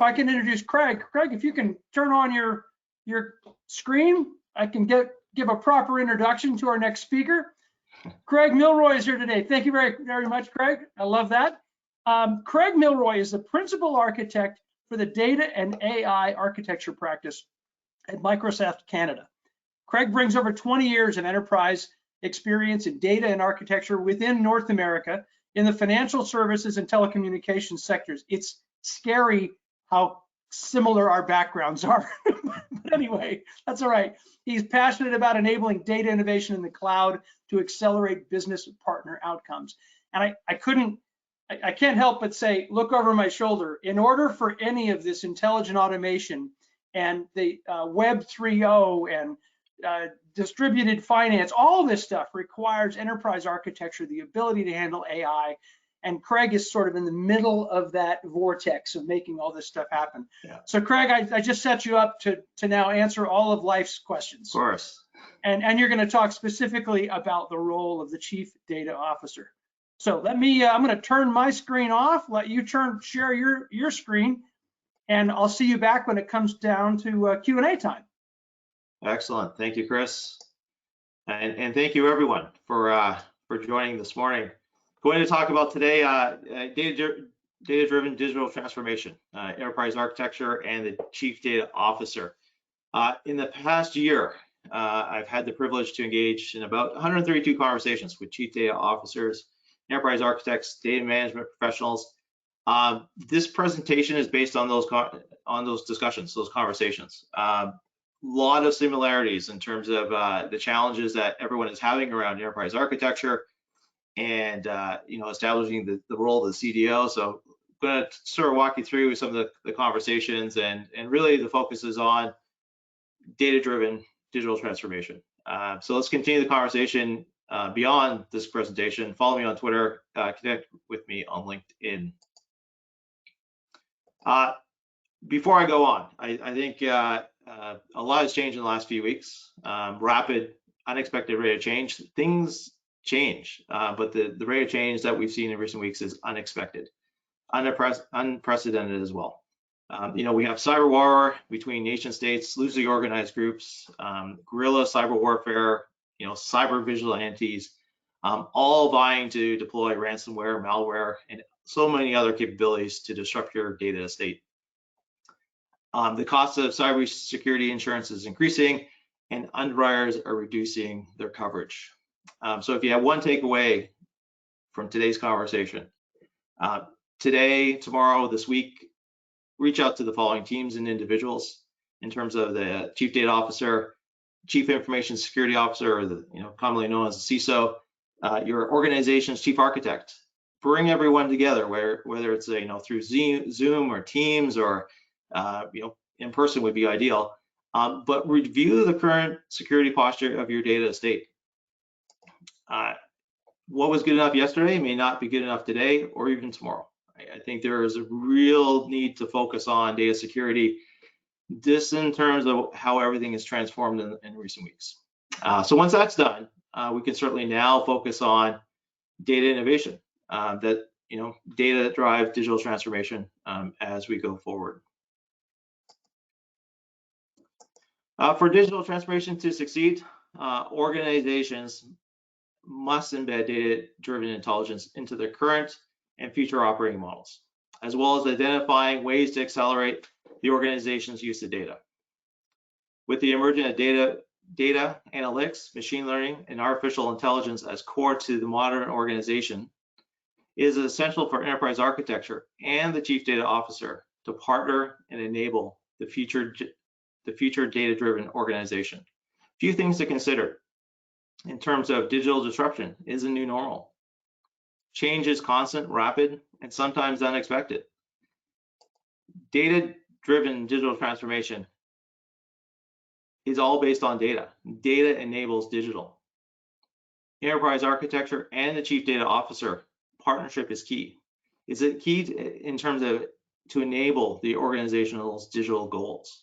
if I can introduce Craig. Craig, if you can turn on your screen, I can give a proper introduction to our next speaker. Craig Milroy is here today. Thank you very much, Craig. I love that. Craig Milroy is the principal architect for the data and AI architecture practice at Microsoft Canada. Craig brings over 20 years of enterprise experience in data and architecture within North America in the financial services and telecommunications sectors. It's scary how similar our backgrounds are. But anyway, that's all right. He's passionate about enabling data innovation in the cloud to accelerate business partner outcomes. And I can't help but say, look over my shoulder. In order for any of this intelligent automation and the Web 3.0 and distributed finance, all this stuff requires enterprise architecture, the ability to handle AI. And Craig is sort of in the middle of that vortex of making all this stuff happen. Yeah. So Craig, I just set you up to now answer all of life's questions. Of course. And you're going to talk specifically about the role of the Chief Data Officer. So let me, I'm going to turn my screen off, let you share your screen, and I'll see you back when it comes down to Q&A time. Excellent. Thank you, Chris. And thank you, everyone, for joining this morning. Going to talk about today data-driven digital transformation, enterprise architecture, and the Chief Data Officer. In the past year, I've had the privilege to engage in about 132 conversations with Chief Data Officers, enterprise architects, data management professionals. This presentation is based on those discussions, those conversations. Lot of similarities in terms of the challenges that everyone is having around enterprise architecture and establishing the role of the CDO. So I'm going to sort of walk you through some of the conversations, and really the focus is on data-driven digital transformation. So let's continue the conversation beyond this presentation. Follow me on Twitter, connect with me on LinkedIn. Before I go on, I think a lot has changed in the last few weeks. Rapid, unexpected rate of change. Things change, but the rate of change that we've seen in recent weeks is unexpected, unprecedented as well. We have cyber war between nation states, loosely organized groups, guerrilla cyber warfare, cyber vigilantes, all vying to deploy ransomware, malware, and so many other capabilities to disrupt your data estate. The cost of cybersecurity insurance is increasing, and underwriters are reducing their coverage. So if you have one takeaway from today's conversation, today, tomorrow, this week, reach out to the following teams and individuals in terms of the Chief Data Officer, Chief Information Security Officer, or commonly known as the CISO, your organization's Chief Architect. Bring everyone together, whether it's through Zoom or Teams or in person would be ideal, but review the current security posture of your data estate. What was good enough yesterday may not be good enough today or even tomorrow. I think there is a real need to focus on data security, just in terms of how everything is transformed in recent weeks. So once that's done, we can certainly now focus on data innovation, data that drive digital transformation as we go forward. For digital transformation to succeed, organizations must embed data-driven intelligence into their current and future operating models, as well as identifying ways to accelerate the organization's use of data. With the emergence of data analytics, machine learning, and artificial intelligence as core to the modern organization, it is essential for enterprise architecture and the Chief Data Officer to partner and enable the future data-driven organization. A few things to consider in terms of digital disruption is a new normal. Change is constant, rapid, and sometimes unexpected. Data-driven digital transformation is all based on data. Data enables digital. Enterprise architecture and the Chief Data Officer partnership is key. Is it key in terms of to enable the organization's digital goals?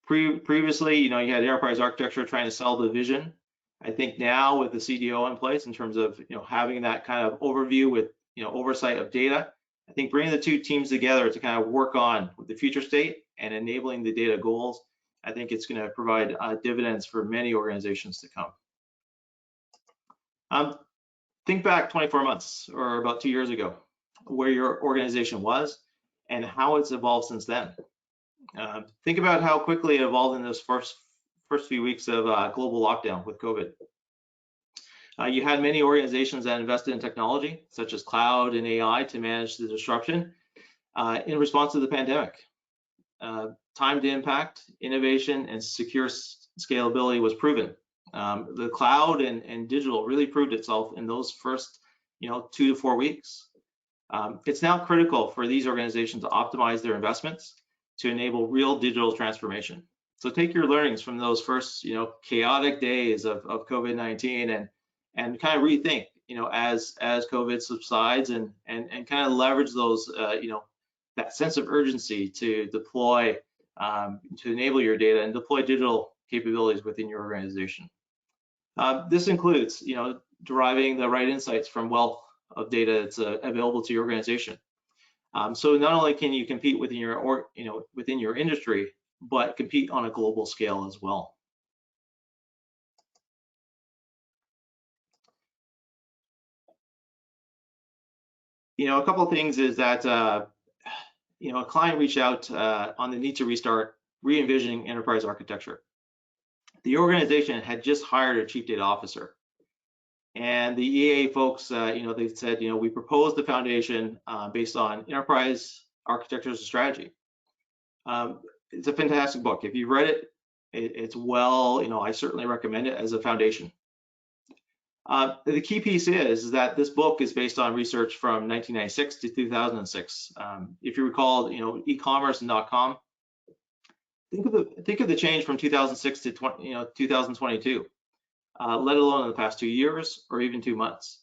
Previously, you had enterprise architecture trying to sell the vision. I think now with the CDO in place, in terms of having that kind of overview with oversight of data, I think bringing the two teams together to kind of work on the future state and enabling the data goals, I think it's going to provide dividends for many organizations to come. Think back 24 months or about 2 years ago, where your organization was and how it's evolved since then. Think about how quickly it evolved in those first few weeks of global lockdown with COVID. You had many organizations that invested in technology, such as cloud and AI, to manage the disruption in response to the pandemic. Time to impact, innovation, and secure scalability was proven. The cloud and digital really proved itself in those first 2 to 4 weeks. It's now critical for these organizations to optimize their investments to enable real digital transformation. So take your learnings from those first chaotic days of COVID-19 and kind of rethink as COVID subsides and kind of leverage those that sense of urgency to deploy to enable your data and deploy digital capabilities within your organization. This includes deriving the right insights from wealth of data that's available to your organization. So not only can you compete within your within your industry, but compete on a global scale as well. A couple of things is that a client reached out on the need to restart re-envisioning enterprise architecture. The organization had just hired a chief data officer, and the EA folks, they said, we proposed the foundation based on enterprise architecture as a strategy. It's a fantastic book. If you've read it, it's well, I certainly recommend it as a foundation. The key piece is that this book is based on research from 1996 to 2006. If you recall, e-commerce and .com. Think of the change from 2006 to 2022, let alone in the past 2 years or even 2 months.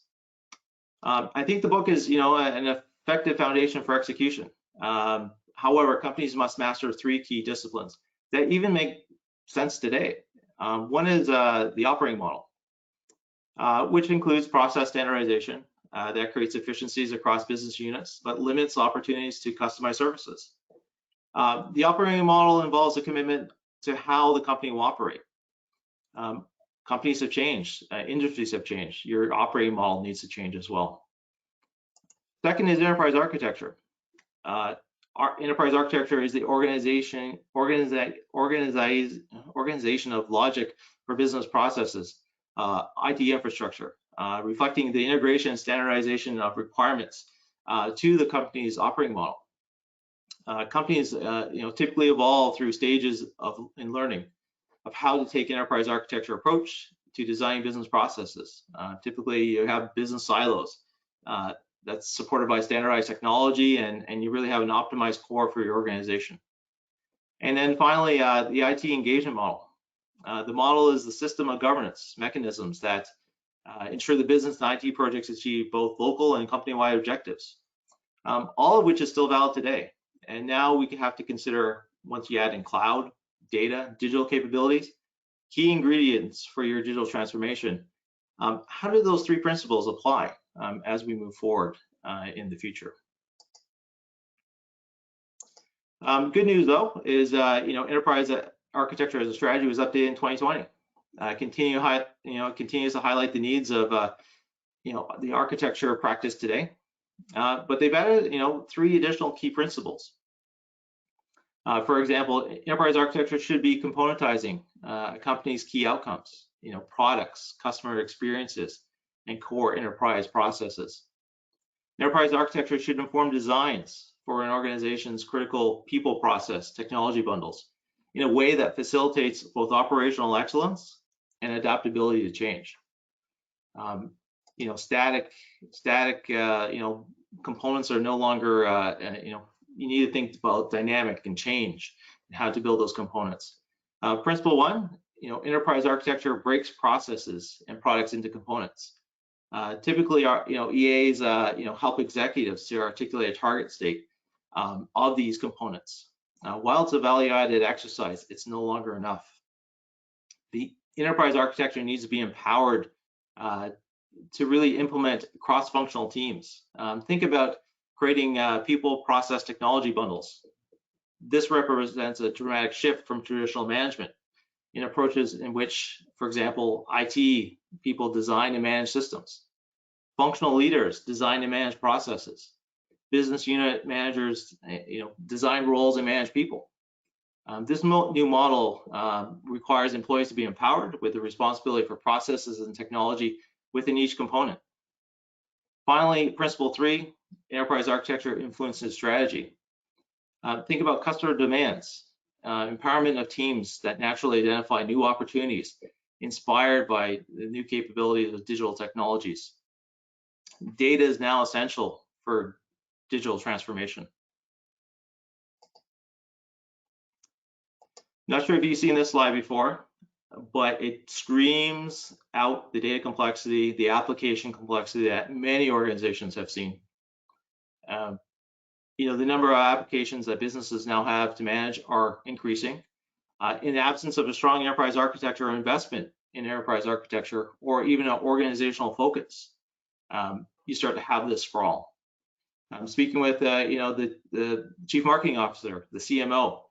I think the book is, an effective foundation for execution. However, companies must master 3 key disciplines that even make sense today. One is the operating model, which includes process standardization that creates efficiencies across business units, but limits opportunities to customize services. The operating model involves a commitment to how the company will operate. Companies have changed, industries have changed. Your operating model needs to change as well. Second is enterprise architecture. Our enterprise architecture is the organization of logic for business processes, IT infrastructure, reflecting the integration and standardization of requirements to the company's operating model. Companies, typically evolve through stages in learning of how to take enterprise architecture approach to designing business processes. Typically, you have business silos that's supported by standardized technology, and you really have an optimized core for your organization. And then finally, the IT engagement model. The model is the system of governance mechanisms that ensure the business and IT projects achieve both local and company-wide objectives, all of which is still valid today. And now we have to consider, once you add in cloud, data, digital capabilities, key ingredients for your digital transformation. How do those 3 principles apply as we move forward in the future? Good news though is enterprise architecture as a strategy was updated in 2020. Continues to highlight the needs of the architecture practice today. But they've added 3 additional key principles. For example, enterprise architecture should be componentizing a company's key outcomes, products, customer experiences, and core enterprise processes. Enterprise architecture should inform designs for an organization's critical people process technology bundles in a way that facilitates both operational excellence and adaptability to change. Static components are no longer, you need to think about dynamic and change and how to build those components. Principle 1, enterprise architecture breaks processes and products into components. Typically, our EAs help executives to articulate a target state of these components. While it's a value-added exercise, it's no longer enough. The enterprise architecture needs to be empowered to really implement cross-functional teams. Think about creating people, process, technology bundles. This represents a dramatic shift from traditional management in approaches in which, for example, IT people design and manage systems, functional leaders design and manage processes, business unit managers, design roles and manage people. This new model requires employees to be empowered with the responsibility for processes and technology within each component. Finally, principle 3, enterprise architecture influences strategy. Think about customer demands, empowerment of teams that naturally identify new opportunities inspired by the new capabilities of digital technologies. Data is now essential for digital transformation. Not sure if you've seen this slide before, but it screams out the data complexity, the application complexity that many organizations have seen. The number of applications that businesses now have to manage are increasing. In the absence of a strong enterprise architecture or investment in enterprise architecture, or even an organizational focus, you start to have this sprawl. I'm speaking with the chief marketing officer, the CMO.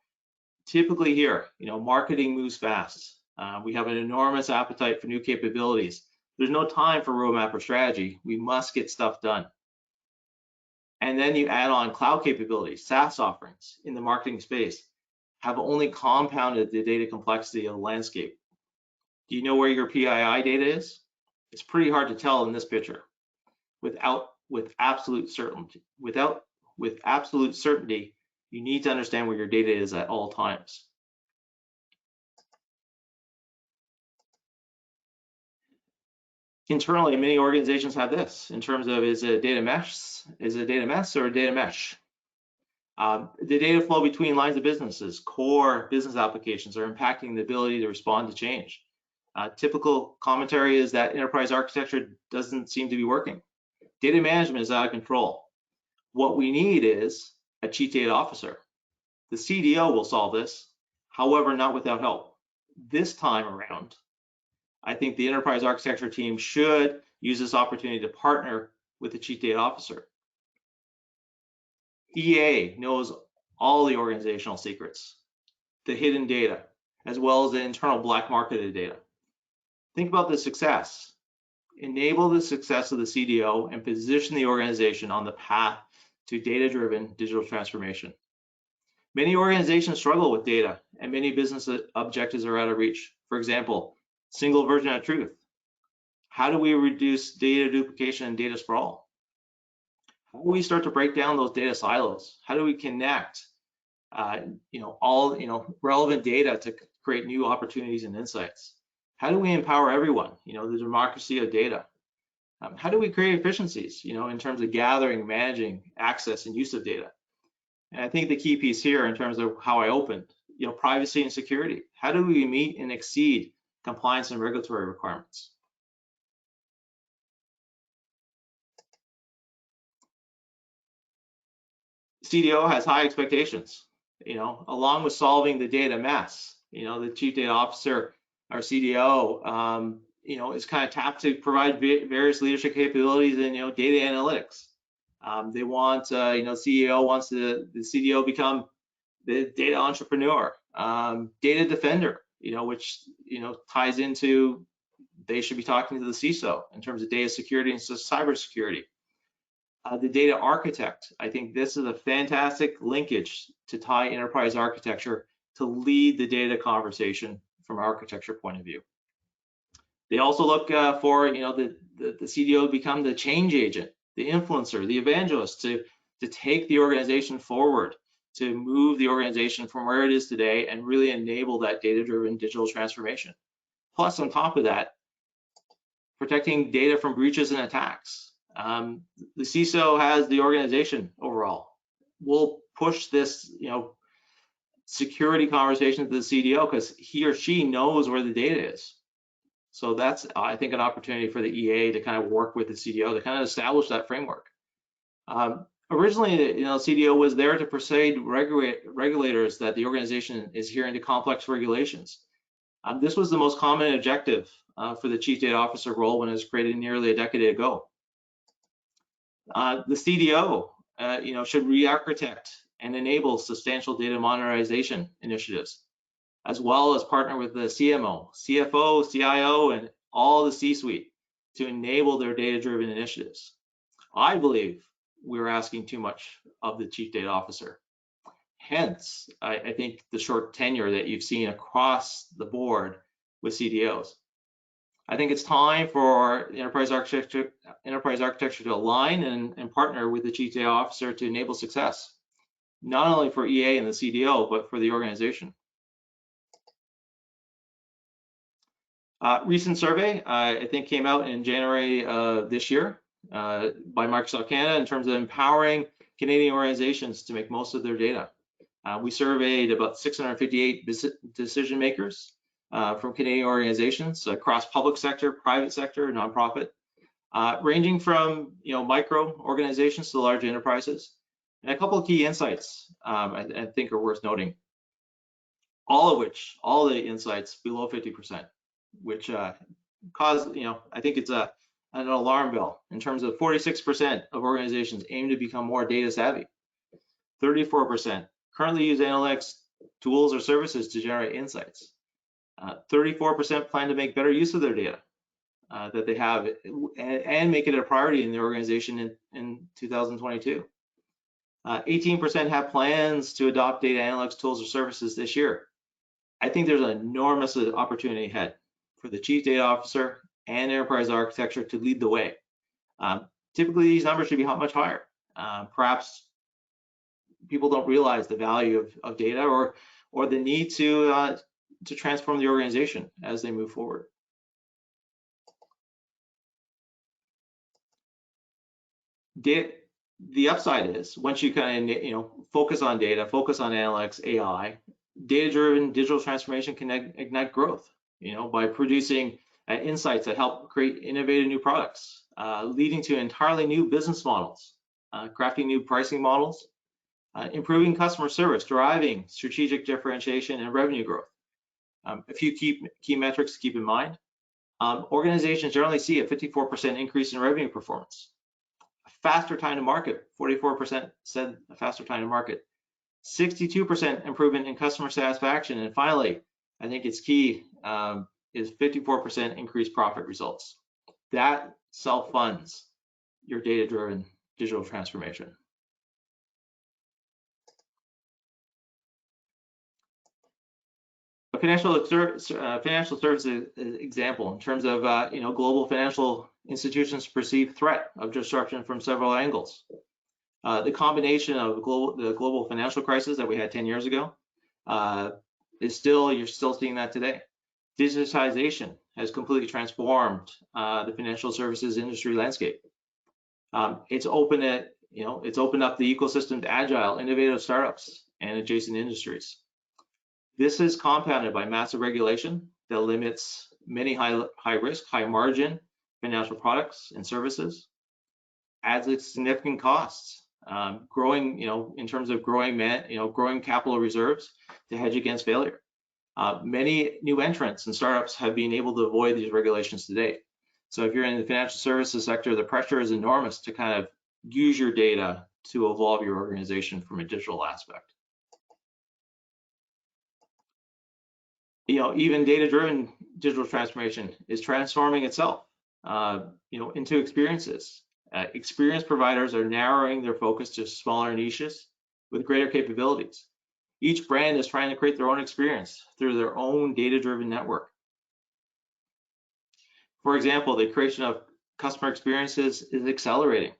Typically here, marketing moves fast. We have an enormous appetite for new capabilities. There's no time for roadmap or strategy. We must get stuff done. And then you add on cloud capabilities, SaaS offerings in the marketing space have only compounded the data complexity of the landscape. Do you know where your PII data is? It's pretty hard to tell in this picture. With absolute certainty, you need to understand where your data is at all times. Internally, many organizations have this in terms of, is it a data mesh? Is it a data mess or a data mesh? The data flow between lines of businesses, core business applications are impacting the ability to respond to change. Typical commentary is that enterprise architecture doesn't seem to be working. Data management is out of control. What we need is a chief data officer. The CDO will solve this, however, not without help. This time around, I think the enterprise architecture team should use this opportunity to partner with the chief data officer. EA knows all the organizational secrets, the hidden data, as well as the internal black market of data. Think about the success. Enable the success of the CDO and position the organization on the path to data-driven digital transformation. Many organizations struggle with data and many business objectives are out of reach. For example, single version of truth. How do we reduce data duplication and data sprawl? How do we start to break down those data silos? How do we connect all relevant data to create new opportunities and insights? How do we empower everyone? The democracy of data. How do we create efficiencies? In terms of gathering, managing, access, and use of data. And I think the key piece here, in terms of how I opened, privacy and security. How do we meet and exceed compliance and regulatory requirements? CDO has high expectations, along with solving the data mess. The chief data officer, our CDO, is kind of tapped to provide various leadership capabilities in, data analytics. They want, CEO wants the CDO become the data entrepreneur, data defender, which, ties into, they should be talking to the CISO in terms of data security and cybersecurity. The data architect, I think this is a fantastic linkage to tie enterprise architecture to lead the data conversation from an architecture point of view. They also look for, the CDO to become the change agent, the influencer, the evangelist to take the organization forward, to move the organization from where it is today and really enable that data-driven digital transformation. Plus, on top of that, protecting data from breaches and attacks. The CISO has the organization overall. We'll push this, security conversation to the CDO because he or she knows where the data is. So that's, I think, an opportunity for the EA to kind of work with the CDO to kind of establish that framework. Originally, CDO was there to persuade regulators that the organization is adhering to complex regulations. This was the most common objective for the chief data officer role when it was created nearly a decade ago. The CDO should re-architect and enable substantial data modernization initiatives, as well as partner with the CMO, CFO, CIO, and all the C-suite to enable their data-driven initiatives. I believe we're asking too much of the Chief Data Officer. Hence, I think the short tenure that you've seen across the board with CDOs. I think it's time for enterprise architecture to align and partner with the Chief Data Officer to enable success, not only for EA and the CDO, but for the organization. Recent survey, I think, came out in January this year by Microsoft Canada in terms of empowering Canadian organizations to make most of their data. We surveyed about 658 decision makers from Canadian organizations across public sector, private sector, nonprofit, ranging from micro organizations to large enterprises. And a couple of key insights I think are worth noting. All the insights below 50%, which caused, I think it's an alarm bell in terms of 46% of organizations aim to become more data savvy. 34% currently use analytics tools or services to generate insights. 34% plan to make better use of their data that they have and make it a priority in the organization in 2022. 18% have plans to adopt data analytics tools or services this year. I think there's an enormous opportunity ahead for the Chief Data Officer and enterprise architecture to lead the way. Typically, these numbers should be much higher. Perhaps people don't realize the value of data or the need to transform the organization as they move forward. The upside is once you kind of focus on data, focus on analytics, AI, data-driven digital transformation can ignite growth. By producing insights that help create innovative new products, leading to entirely new business models, crafting new pricing models, improving customer service, driving strategic differentiation and revenue growth. A few key metrics to keep in mind. Organizations generally see a 54% increase in revenue performance. A faster time to market, 44% said a faster time to market. 62% improvement in customer satisfaction. And finally, I think it's key, is 54% increased profit results. That self-funds your data-driven digital transformation. A financial services example in terms of global financial institutions perceive threat of disruption from several angles. The combination of the global financial crisis that we had 10 years ago you're still seeing that today. Digitization has completely transformed the financial services industry landscape. It's opened up the ecosystem to agile, innovative startups and adjacent industries. This is compounded by massive regulation that limits many high risk, high margin financial products and services, adds significant costs, growing, in terms of growing capital reserves to hedge against failure. Many new entrants and startups have been able to avoid these regulations today. So if you're in the financial services sector, the pressure is enormous to kind of use your data to evolve your organization from a digital aspect. Even data-driven digital transformation is transforming itself, into experiences. Experience providers are narrowing their focus to smaller niches with greater capabilities. Each brand is trying to create their own experience through their own data-driven network. For example, the creation of customer experiences is accelerating.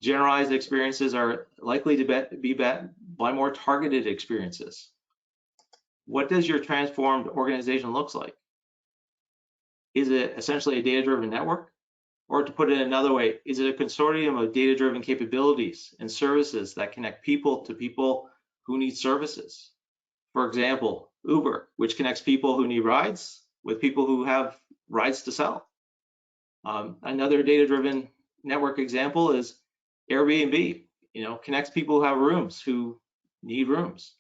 Generalized experiences are likely to be met by more targeted experiences. What does your transformed organization look like? Is it essentially a data-driven network? Or to put it another way, is it a consortium of data-driven capabilities and services that connect people to people who need services? For example, Uber, which connects people who need rides with people who have rides to sell. Another data-driven network example is Airbnb, connects people who have rooms, who need rooms.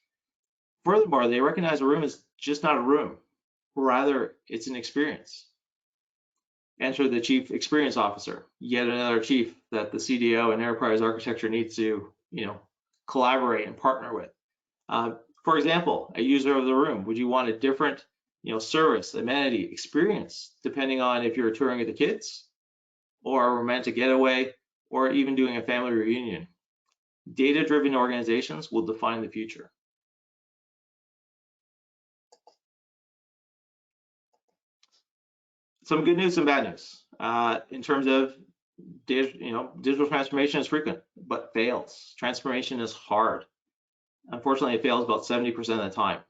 Furthermore, they recognize a room is just not a room, rather it's an experience. Enter the Chief Experience Officer, yet another chief that the CDO and enterprise architecture needs to, collaborate and partner with. For example, a user of the room, would you want a different, service, amenity, experience, depending on if you're touring with the kids, or a romantic getaway, or even doing a family reunion? Data-driven organizations will define the future. Some good news and bad news. In terms of digital transformation is frequent, but fails. Transformation is hard. Unfortunately, it fails about 70% of the time.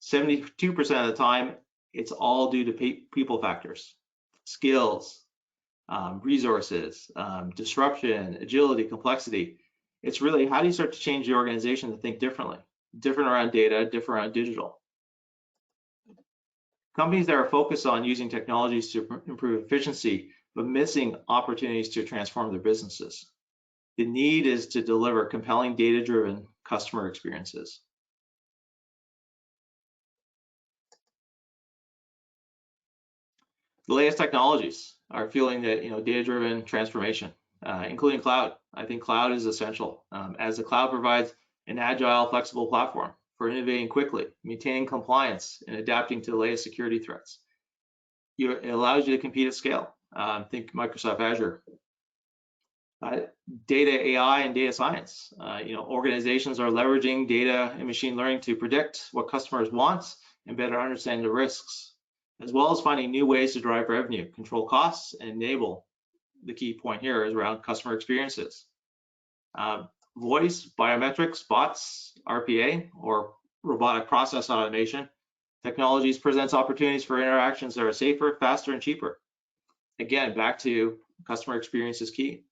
72% of the time, it's all due to people factors, skills, resources, disruption, agility, complexity. It's really, how do you start to change the organization to think differently? Different around data, different around digital. Companies that are focused on using technologies to improve efficiency, but missing opportunities to transform their businesses. The need is to deliver compelling data-driven customer experiences. The latest technologies are fueling the data-driven transformation, including cloud. I think cloud is essential, as the cloud provides an agile, flexible platform for innovating quickly, maintaining compliance, and adapting to the latest security threats. It allows you to compete at scale. Think Microsoft Azure. Data AI and data science. Organizations are leveraging data and machine learning to predict what customers want and better understand the risks, as well as finding new ways to drive revenue, control costs, and enable. The key point here is around customer experiences. Voice, biometrics, bots, RPA, or robotic process automation. Technologies presents opportunities for interactions that are safer, faster, and cheaper. Again, back to customer experience is key.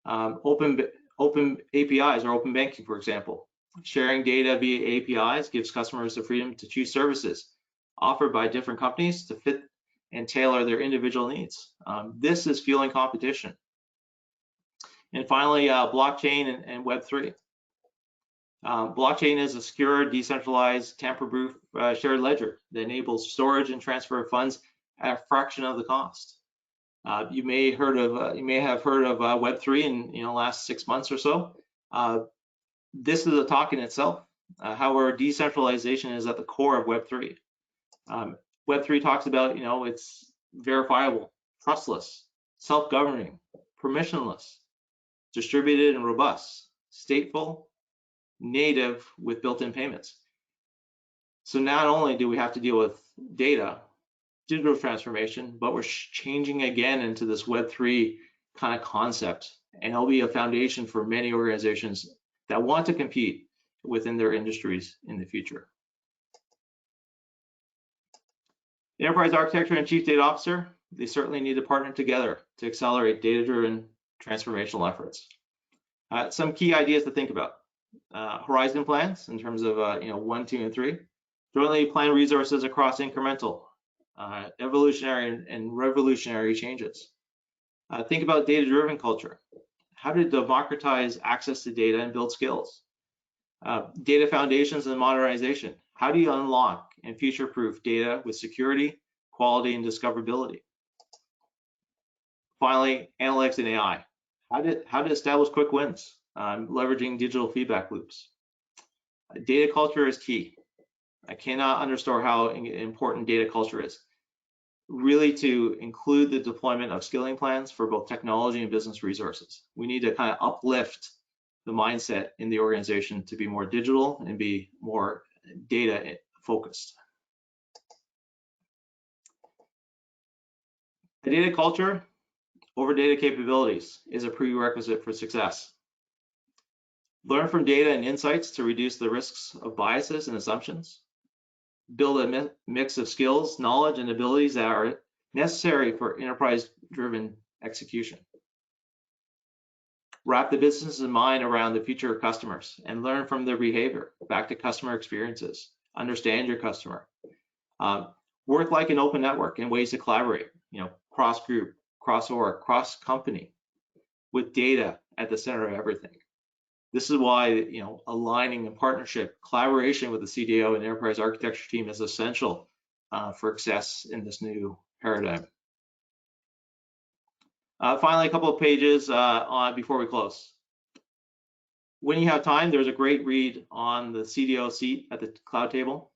Open APIs or open banking, for example. Sharing data via APIs gives customers the freedom to choose services offered by different companies to fit and tailor their individual needs. This is fueling competition. And finally, blockchain and Web3. Blockchain is a secure, decentralized, tamper-proof shared ledger that enables storage and transfer of funds at a fraction of the cost. You may have heard of Web3 in the last 6 months or so. This is a talk in itself. However, decentralization is at the core of Web3. Web3 talks about it's verifiable, trustless, self-governing, permissionless, distributed and robust, stateful, native with built-in payments. So not only do we have to deal with data, digital transformation, but we're changing again into this Web3 kind of concept, and it'll be a foundation for many organizations that want to compete within their industries in the future. The enterprise architecture and chief data officer, they certainly need to partner together to accelerate data-driven transformational efforts. Some key ideas to think about. Horizon plans in terms of 1, 2, and 3. Jointly plan resources across incremental, evolutionary, and revolutionary changes. Think about data-driven culture. How to democratize access to data and build skills. Data foundations and modernization. How do you unlock and future-proof data with security, quality, and discoverability? Finally, analytics and AI. How to establish quick wins, leveraging digital feedback loops. Data culture is key. I cannot underscore how important data culture is. Really to include the deployment of skilling plans for both technology and business resources. We need to kind of uplift the mindset in the organization to be more digital and be more data focused. A data culture over data capabilities is a prerequisite for success. Learn from data and insights to reduce the risks of biases and assumptions. Build a mix of skills, knowledge, and abilities that are necessary for enterprise-driven execution. Wrap the business in mind around the future of customers and learn from their behavior. Back to customer experiences. Understand your customer. Work like an open network in ways to collaborate, cross-group, cross-org, cross-company, with data at the center of everything. This is why, aligning in partnership, collaboration with the CDO and enterprise architecture team is essential for success in this new paradigm. Finally, a couple of pages before we close. When you have time, there's a great read on the CDO seat at the cloud table.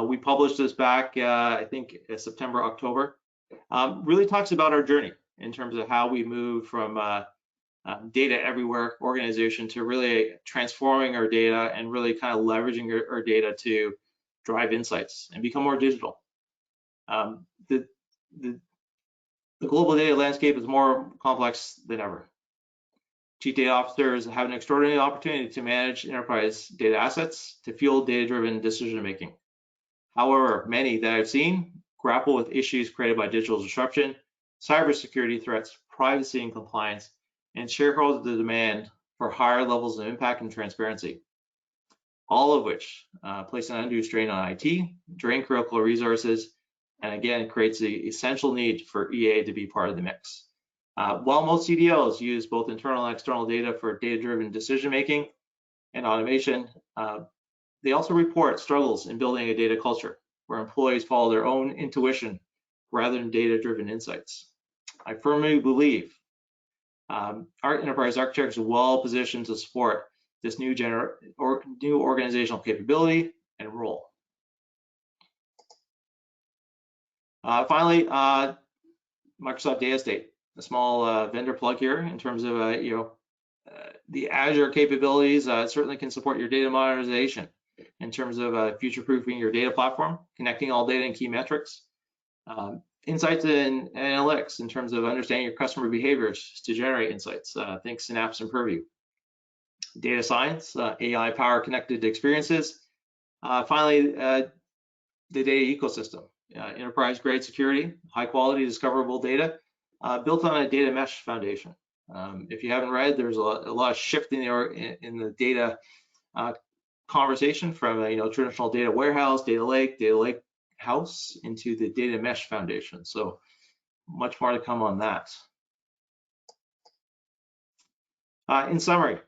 We published this back, I think, September, October. Really talks about our journey in terms of how we moved from data everywhere organization to really transforming our data and really kind of leveraging our data to drive insights and become more digital. The global data landscape is more complex than ever. Chief data officers have an extraordinary opportunity to manage enterprise data assets to fuel data-driven decision-making. However, many that I've seen grapple with issues created by digital disruption, cybersecurity threats, privacy and compliance, and shareholder demand for higher levels of impact and transparency, all of which place an undue strain on IT, drain critical resources, and again, creates the essential need for EA to be part of the mix. While most CDOs use both internal and external data for data-driven decision-making and automation, they also report struggles in building a data culture where employees follow their own intuition rather than data-driven insights. I firmly believe our enterprise architects are well positioned to support this new organizational capability and role. Finally, Microsoft Data Estate, a small vendor plug here in terms of the Azure capabilities. Certainly can support your data modernization in terms of future-proofing your data platform, connecting all data and key metrics, insights and analytics in terms of understanding your customer behaviors to generate insights. Think Synapse and Purview. Data science, AI power connected experiences. Finally, the data ecosystem, enterprise-grade security, high-quality discoverable data built on a data mesh foundation. If you haven't read, there's a lot of shift in the data conversation from traditional data warehouse, data lake house into the data mesh foundation. So much more to come on that. In summary,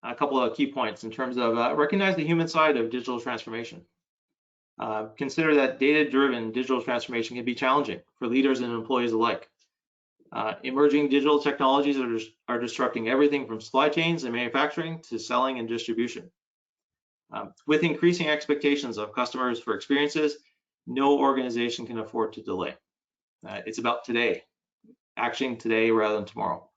a couple of key points in terms of recognize the human side of digital transformation. Consider that data-driven digital transformation can be challenging for leaders and employees alike. Emerging digital technologies are disrupting everything from supply chains and manufacturing to selling and distribution. With increasing expectations of customers for experiences, no organization can afford to delay. It's about today, acting today rather than tomorrow.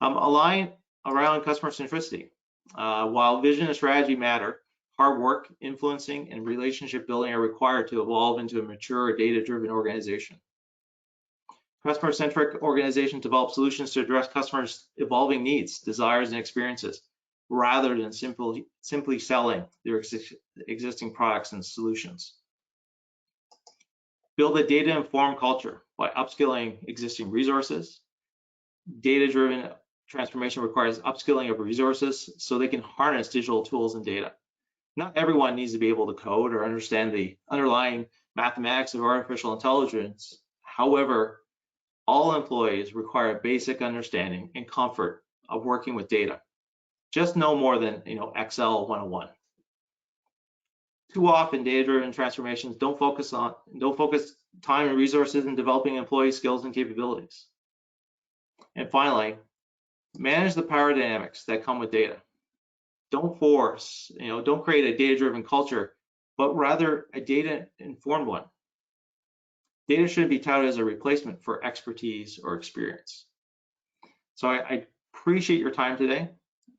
Align around customer centricity. While vision and strategy matter, hard work, influencing, and relationship building are required to evolve into a mature, data-driven organization. Customer-centric organizations develop solutions to address customers' evolving needs, desires, and experiences, rather than simply selling their existing products and solutions. Build a data-informed culture by upskilling existing resources. Data-driven transformation requires upskilling of resources so they can harness digital tools and data. Not everyone needs to be able to code or understand the underlying mathematics of artificial intelligence. However, all employees require a basic understanding and comfort of working with data. Just no more than Excel 101. Too often, data-driven transformations don't focus time and resources in developing employee skills and capabilities. And finally, manage the power dynamics that come with data. Don't force, don't create a data-driven culture, but rather a data-informed one. Data shouldn't be touted as a replacement for expertise or experience. So I appreciate your time today.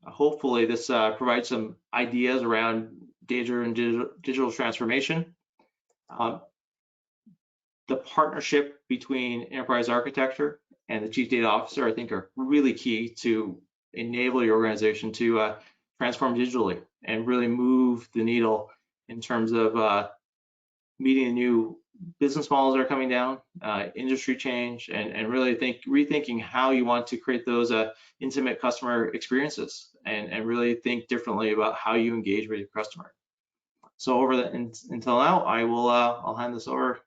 Hopefully this provides some ideas around data-driven digital transformation. The partnership between enterprise architecture and the chief data officer, I think, are really key to enable your organization to transform digitally and really move the needle in terms of meeting the new business models that are coming down, industry change, and really rethinking how you want to create those intimate customer experiences and really think differently about how you engage with your customer. So until now, I'll hand this over.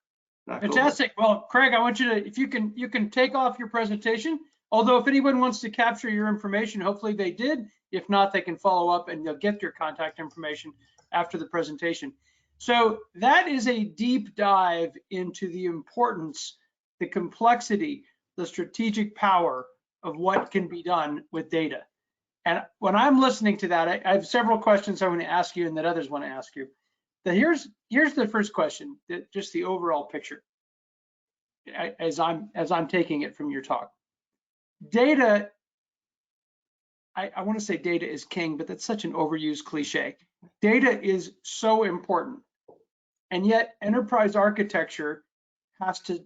Fantastic. Well, Craig, I want you to, if you can take off your presentation. Although if anyone wants to capture your information, hopefully they did. If not, they can follow up and they'll get your contact information after the presentation. So that is a deep dive into the importance, the complexity, the strategic power of what can be done with data. And when I'm listening to that, I have several questions I want to ask you and that others want to ask you. But here's the first question, just the overall picture, as I'm taking it from your talk. Data, I want to say data is king, but that's such an overused cliche. Data is so important, and yet enterprise architecture has to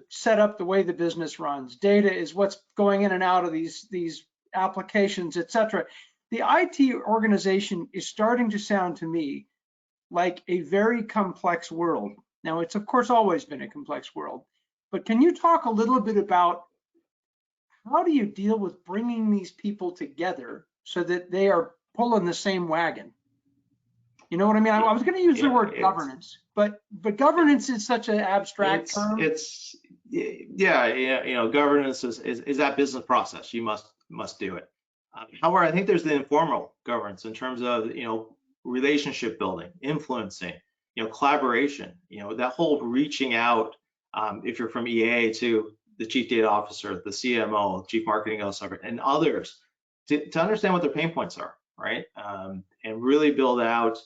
set up the way the business runs. Data is what's going in and out of these applications, et cetera. The IT organization is starting to sound to me like a very complex world. Now, it's of course always been a complex world, but can you talk a little bit about how do you deal with bringing these people together so that they are pulling the same wagon? You know what I mean? I was going to use the word governance, but governance is such an abstract term. Governance is that business process. You must do it. However, I think there's the informal governance in terms of relationship building, influencing, collaboration. That whole reaching out. If you're from EA to the chief data officer, the CMO, chief marketing officer, and others, to understand what their pain points are, right? And really build out.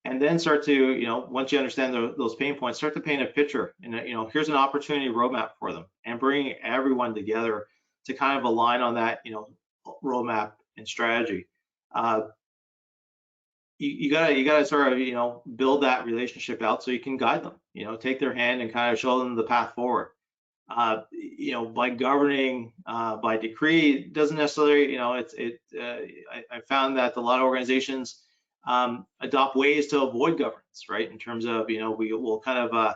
And then start to, once you understand those pain points, start to paint a picture. And, here's an opportunity roadmap for them, and bring everyone together to kind of align on that, roadmap and strategy. You gotta sort of, build that relationship out so you can guide them. Take their hand and kind of show them the path forward. By governing by decree doesn't necessarily, I found that a lot of organizations adopt ways to avoid governance, right? In terms of, we will kind of,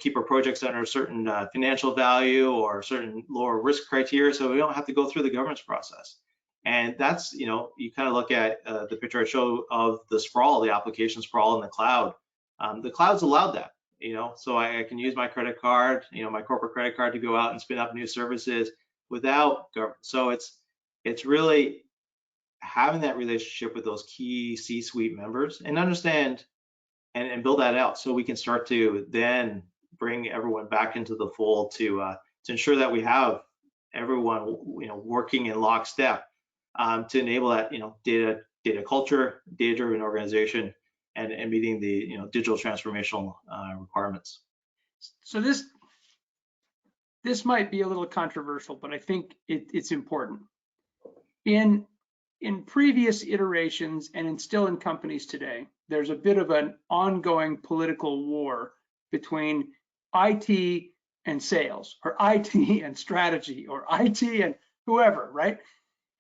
keep our projects under a certain financial value or certain lower risk criteria, so we don't have to go through the governance process. And that's, you kind of look at the picture I show of the sprawl, the application sprawl in the cloud. The cloud's allowed that, so I can use my credit card, my corporate credit card to go out and spin up new services without governance. So it's really having that relationship with those key C-suite members and understand and build that out so we can start to then bring everyone back into the fold to ensure that we have everyone working in lockstep to enable that data culture, data-driven organization, and meeting the digital transformational requirements. So this might be a little controversial, but I think it's important. In previous iterations and still in companies today, there's a bit of an ongoing political war between IT and sales, or IT and strategy, or IT and whoever, right?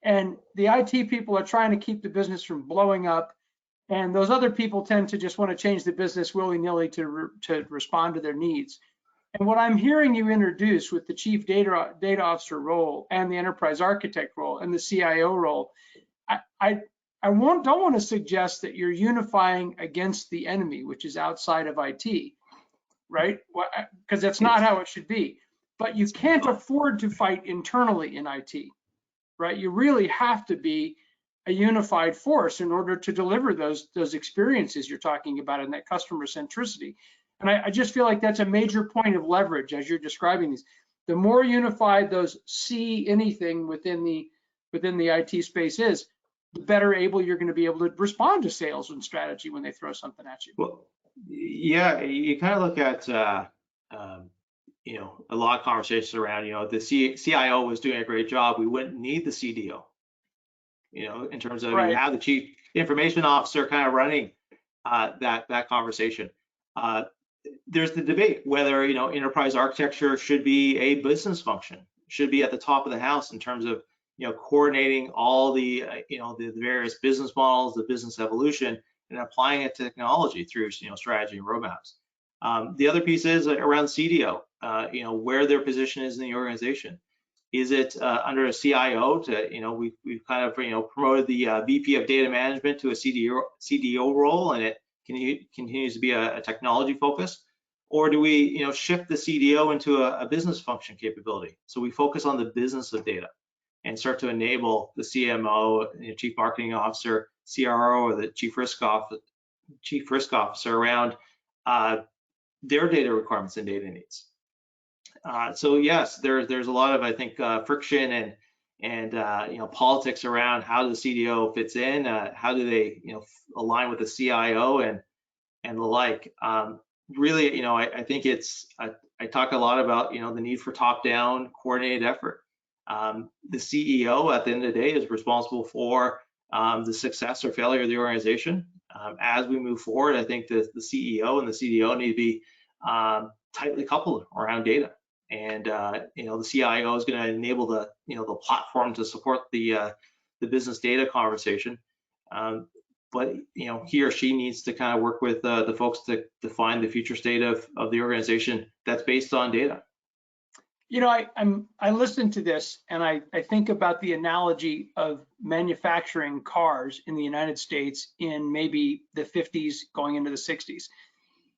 And the IT people are trying to keep the business from blowing up, and those other people tend to just want to change the business willy-nilly to respond to their needs. And what I'm hearing you introduce with the chief data officer role and the enterprise architect role and the CIO role, I don't want to suggest that you're unifying against the enemy, which is outside of IT, right? Because that's not how it should be. But you can't afford to fight internally in IT, right? You really have to be a unified force in order to deliver those experiences you're talking about and that customer centricity. And I just feel like that's a major point of leverage as you're describing these. The more unified those see anything within the IT space is, the better able you're going to be able to respond to sales and strategy when they throw something at you. Well, yeah, you kind of look at a lot of conversations around, the CIO was doing a great job. We wouldn't need the CDO, in terms of you have the chief information officer kind of running that conversation. There's the debate whether enterprise architecture should be a business function, should be at the top of the house in terms of coordinating all the the various business models, the business evolution, and applying it to technology through strategy and roadmaps. The other piece is around CDO, where their position is in the organization. Is it under a CIO to we've kind of promoted the VP of data management to a CDO role, and it continues to be a technology focus, or do we shift the CDO into a business function capability? So we focus on the business of data and start to enable the CMO, chief marketing officer, CRO, or the chief risk chief risk officer around their data requirements and data needs. So yes, there's a lot of, I think, friction and politics around how the CDO fits in, how do they align with the CIO and the like. Really, I think I talk a lot about the need for top-down coordinated effort. The CEO at the end of the day is responsible for the success or failure of the organization. As we move forward, I think the CEO and the CDO need to be tightly coupled around data. And the CIO is going to enable the the platform to support the business data conversation. But he or she needs to kind of work with the folks to define the future state of the organization that's based on data. I listen to this and I think about the analogy of manufacturing cars in the United States in maybe the 50s going into the 60s,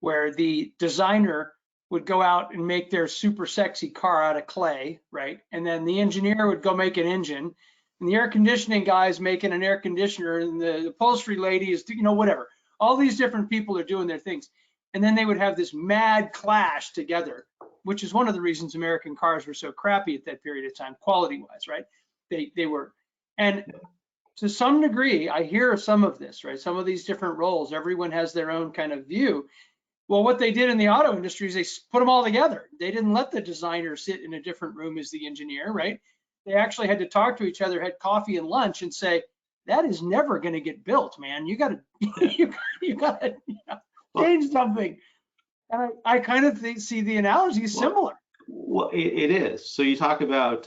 where the designer would go out and make their super sexy car out of clay, right? And then the engineer would go make an engine, and the air conditioning guy's making an air conditioner, and the upholstery lady is, whatever. All these different people are doing their things. And then they would have this mad clash together, which is one of the reasons American cars were so crappy at that period of time, quality-wise, right? They were. And to some degree, I hear some of this, right? Some of these different roles, everyone has their own kind of view. Well, what they did in the auto industry is they put them all together. They didn't let the designer sit in a different room as the engineer, right? They actually had to talk to each other, had coffee and lunch, and say, that is never going to get built, man. You got to you got to change something. And I kind of see the analogy similar. Well, it is. So you talk about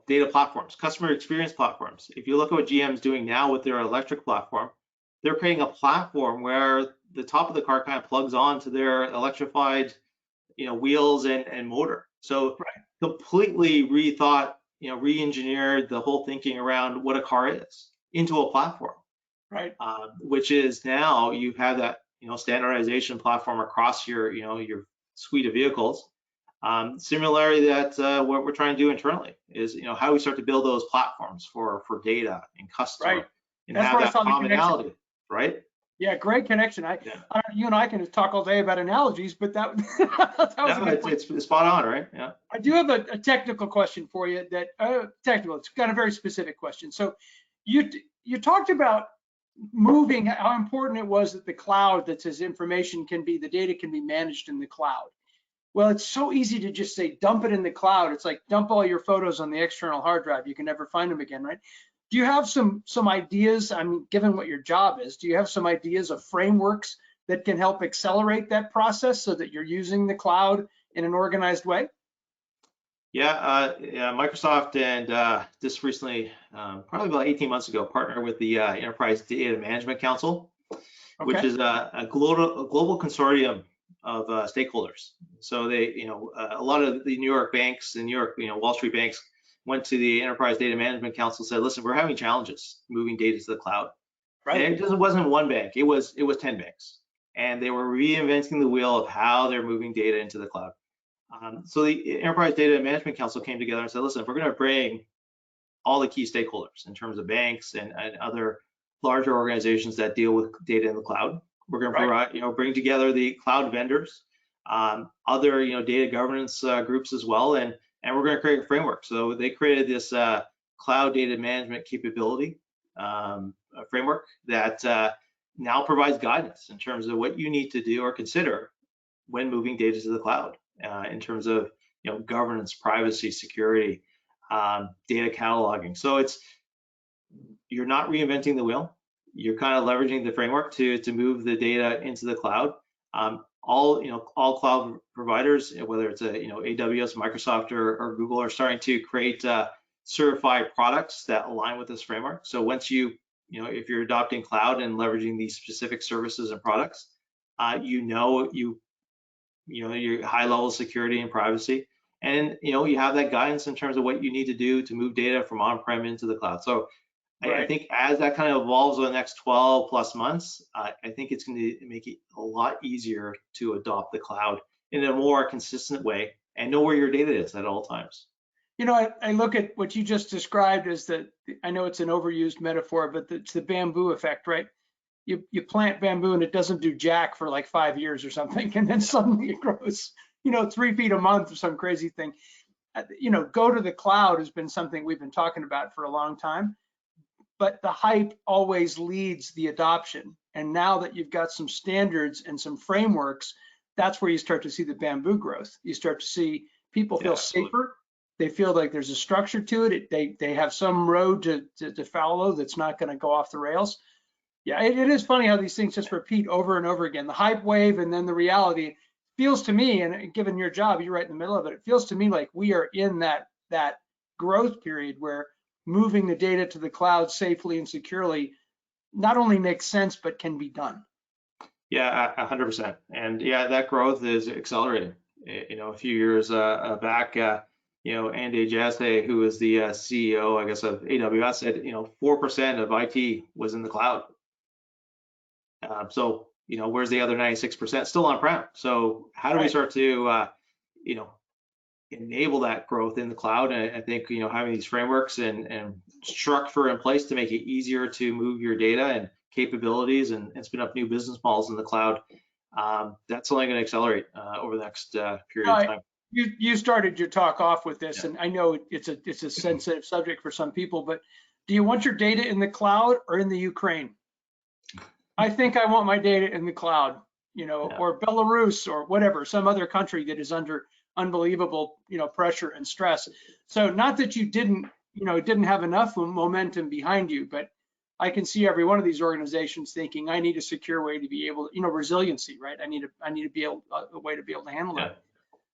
data platforms, customer experience platforms. If you look at what GM's doing now with their electric platform, they're creating a platform where the top of the car kind of plugs on to their electrified wheels and motor. So completely rethought, re-engineered the whole thinking around what a car is into a platform, right? Which is now you have that standardization platform across your suite of vehicles. Similarly, that's what we're trying to do internally is how do we start to build those platforms for data and customer and that's have that commonality, right? Yeah, great connection. You and I can talk all day about analogies, but that was a good point. It's spot on, right? Yeah. I do have a technical question for you. That technical. It's kind of a very specific question. So, you talked about moving, how important it was that the cloud, that says information the data can be managed in the cloud. Well, it's so easy to just say dump it in the cloud. It's like dump all your photos on the external hard drive. You can never find them again, right? Do you have some ideas? I mean, given what your job is, do you have some ideas of frameworks that can help accelerate that process so that you're using the cloud in an organized way? Yeah, Microsoft and just recently, probably about 18 months ago, partnered with the Enterprise Data Management Council, which is a global consortium of stakeholders. So they, a lot of the New York banks and New York, Wall Street banks went to the Enterprise Data Management Council and said, listen, we're having challenges moving data to the cloud. Right. And it just wasn't one bank, it was 10 banks. And they were reinventing the wheel of how they're moving data into the cloud. So the Enterprise Data Management Council came together and said, listen, if we're going to bring all the key stakeholders in terms of banks and other larger organizations that deal with data in the cloud, we're going to provide, bring together the cloud vendors, other, data governance groups as well, and we're going to create a framework. So they created this cloud data management capability framework that now provides guidance in terms of what you need to do or consider when moving data to the cloud, in terms of governance, privacy, security, data cataloging. So you're not reinventing the wheel. You're kind of leveraging the framework to move the data into the cloud. All cloud providers, whether it's AWS, Microsoft, or Google, are starting to create certified products that align with this framework. So once if you're adopting cloud and leveraging these specific services and products, your high level of security and privacy, and you have that guidance in terms of what you need to do to move data from on-prem into the cloud. So I think as that kind of evolves over the next 12 plus months, I think it's going to make it a lot easier to adopt the cloud in a more consistent way and know where your data is at all times. I look at what you just described as I know it's an overused metaphor, but it's the bamboo effect, right? you plant bamboo and it doesn't do jack for like 5 years or something, and then suddenly it grows, 3 feet a month or some crazy thing. Go to the cloud has been something we've been talking about for a long time, but the hype always leads the adoption. And now that you've got some standards and some frameworks, that's where you start to see the bamboo growth. You start to see people feel safer. They feel like there's a structure to it. They have some road to follow that's not going to go off the rails. Yeah, it is funny how these things just repeat over and over again. The hype wave and then the reality feels to me, and given your job, you're right in the middle of it. It feels to me like we are in that growth period where moving the data to the cloud safely and securely not only makes sense, but can be done. Yeah, 100%. And yeah, that growth is accelerating. A few years back, Andy Jassy, who is the CEO, I guess, of AWS, said, 4% of IT was in the cloud. So, where's the other 96%? Still on-prem. So how do we start to, enable that growth in the cloud? And I think, having these frameworks and structure in place to make it easier to move your data and capabilities and spin up new business models in the cloud, that's only going to accelerate over the next period of time. You started your talk off with this, and I know it's a sensitive subject for some people, but do you want your data in the cloud or in the Ukraine? I think I want my data in the cloud, or Belarus or whatever, some other country that is under unbelievable, pressure and stress. So not that you didn't have enough momentum behind you, but I can see every one of these organizations thinking, I need a secure way to be able to, resiliency, right? I need to be able a way to be able to handle that.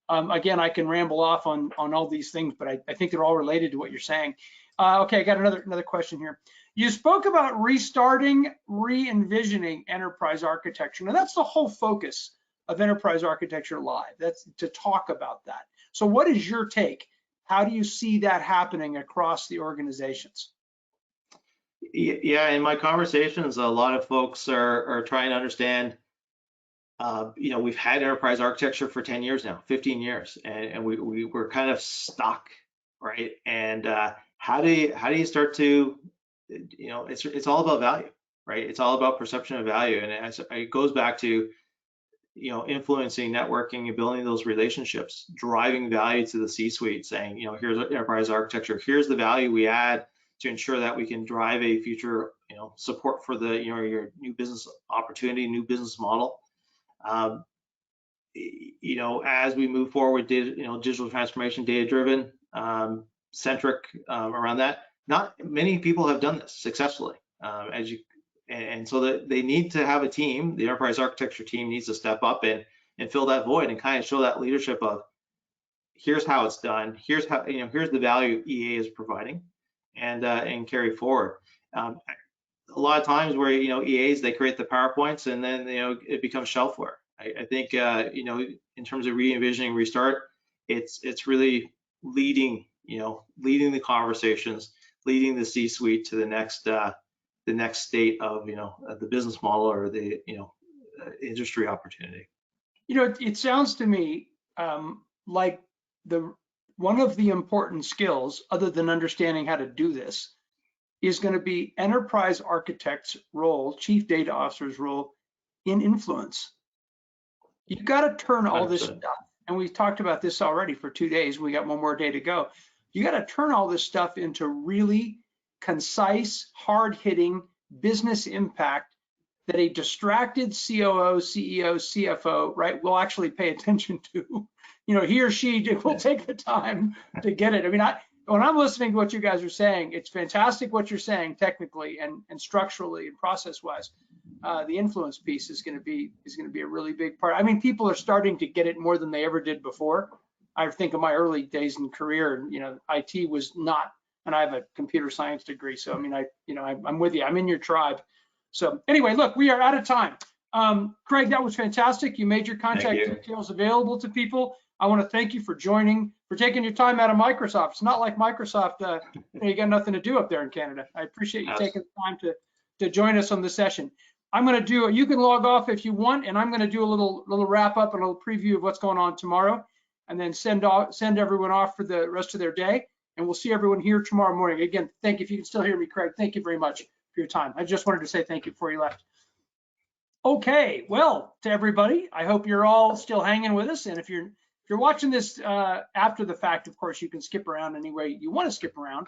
Again, I can ramble off on all these things, but I think they're all related to what you're saying. Okay, I got another question here. You spoke about restarting, re-envisioning enterprise architecture. Now that's the whole focus of Enterprise Architecture Live. That's to talk about that. So what is your take? How do you see that happening across the organizations? Yeah, in my conversations, a lot of folks are trying to understand, we've had enterprise architecture for 10 years now, 15 years, and we were kind of stuck, right? And how do you start to, it's all about value, right? It's all about perception of value. And it goes back to, influencing, networking, and building those relationships, driving value to the C-suite, saying, here's enterprise architecture, here's the value we add to ensure that we can drive a future, support for the, your new business opportunity, new business model. As we move forward, digital transformation, data-driven, centric around that. Not many people have done this successfully, and so that they need to have a team. The enterprise architecture team needs to step up and fill that void and kind of show that leadership of, here's how it's done, here's how, here's the value EA is providing, and carry forward. A lot of times where EAs, they create the PowerPoints and then it becomes shelfware. I think in terms of re-envisioning, restart, it's really leading the conversations, leading the C-suite to the next state of the business model or the industry opportunity. It sounds to me like one of the important skills, other than understanding how to do this, is going to be enterprise architect's role, chief data officer's role in influence. You've got to turn all this stuff, and we've talked about this already for 2 days. We got one more day to go. You got to turn all this stuff into really concise, hard-hitting business impact that a distracted COO, CEO, CFO, right, will actually pay attention to. He or she will take the time to get it. I mean, when I'm listening to what you guys are saying, it's fantastic what you're saying technically and structurally and process-wise. The influence piece is going to be a really big part. I mean, people are starting to get it more than they ever did before. I think of my early days in career, IT was not, and I have a computer science degree, so I mean, I'm with you. I'm in your tribe. So anyway, look, we are out of time. Craig, that was fantastic. You made your contact details available to people. I want to thank you for joining, for taking your time out of Microsoft. It's not like Microsoft, you got nothing to do up there in Canada. I appreciate you taking the time to join us on the session. I'm going to do, you can log off if you want, and I'm going to do a little wrap up and a little preview of what's going on tomorrow, and then send everyone off for the rest of their day. And we'll see everyone here tomorrow morning. Again, thank you. If you can still hear me, Craig, thank you very much for your time. I just wanted to say thank you before you left. Okay, well, to everybody, I hope you're all still hanging with us. And if you're watching this after the fact, of course, you can skip around any way you want to skip around.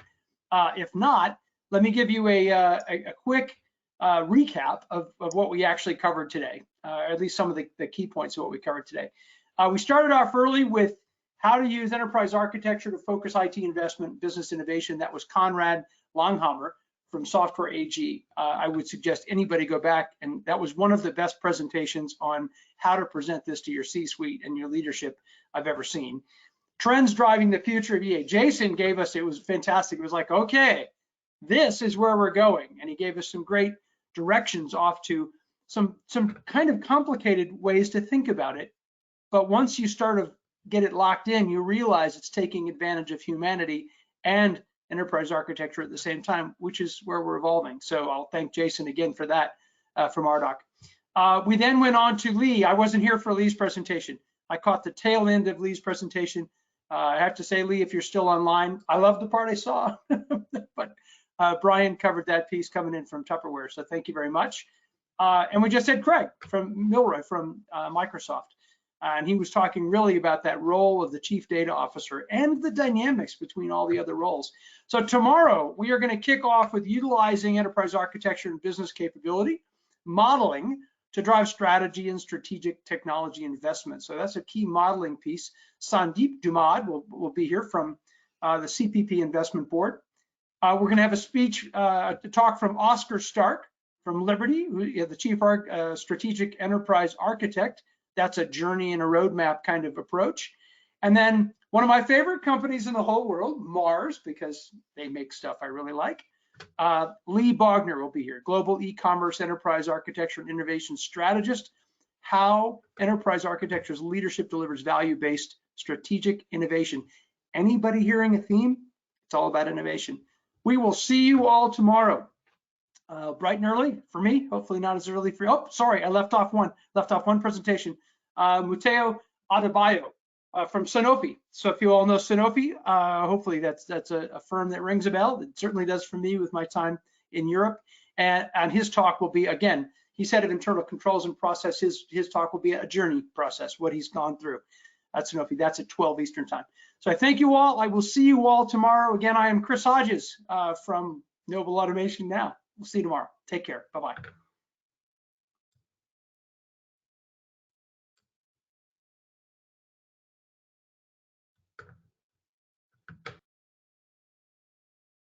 If not, let me give you a quick recap of what we actually covered today, at least some of the key points of what we covered today. We started off early with how to use enterprise architecture to focus IT investment, business innovation. That was Conrad Langhammer from Software AG. I would suggest anybody go back, and that was one of the best presentations on how to present this to your C-suite and your leadership I've ever seen. Trends driving the future of EA. Jason gave us, it was fantastic. It was like, okay, this is where we're going. And he gave us some great directions off to some kind of complicated ways to think about it. But once you start to get it locked in, you realize it's taking advantage of humanity and enterprise architecture at the same time, which is where we're evolving. So I'll thank Jason again for that from RDoc. We then went on to Lee. I wasn't here for Lee's presentation. I caught the tail end of Lee's presentation. I have to say, Lee, if you're still online, I love the part I saw, but Brian covered that piece coming in from Tupperware. So thank you very much. And we just had Craig from Milroy from Microsoft. And he was talking really about that role of the chief data officer and the dynamics between all the other roles. So tomorrow we are going to kick off with utilizing enterprise architecture and business capability, modeling to drive strategy and strategic technology investment. So that's a key modeling piece. Sandeep Dumad will be here from the CPP Investment Board. We're going to have a talk from Oscar Stark from Liberty, the Chief Strategic Enterprise Architect. That's a journey and a roadmap kind of approach. And then one of my favorite companies in the whole world, Mars, because they make stuff I really like. Lee Bogner will be here, Global E-Commerce Enterprise Architecture and Innovation Strategist, how enterprise architecture's leadership delivers value-based strategic innovation. Anybody hearing a theme? It's all about innovation. We will see you all tomorrow. Bright and early for me, hopefully not as early for you. Oh, sorry, I left off one presentation. Mateo Adebayo from Sanofi. So if you all know Sanofi, hopefully that's a firm that rings a bell. It certainly does for me with my time in Europe. And his talk will be, again, he's head of internal controls and process. His talk will be a journey process, what he's gone through at Sanofi. That's at 12 Eastern time. So I thank you all. I will see you all tomorrow. Again, I am Chris Hodges from Noble Automation Now. We'll see you tomorrow. Take care. Bye-bye.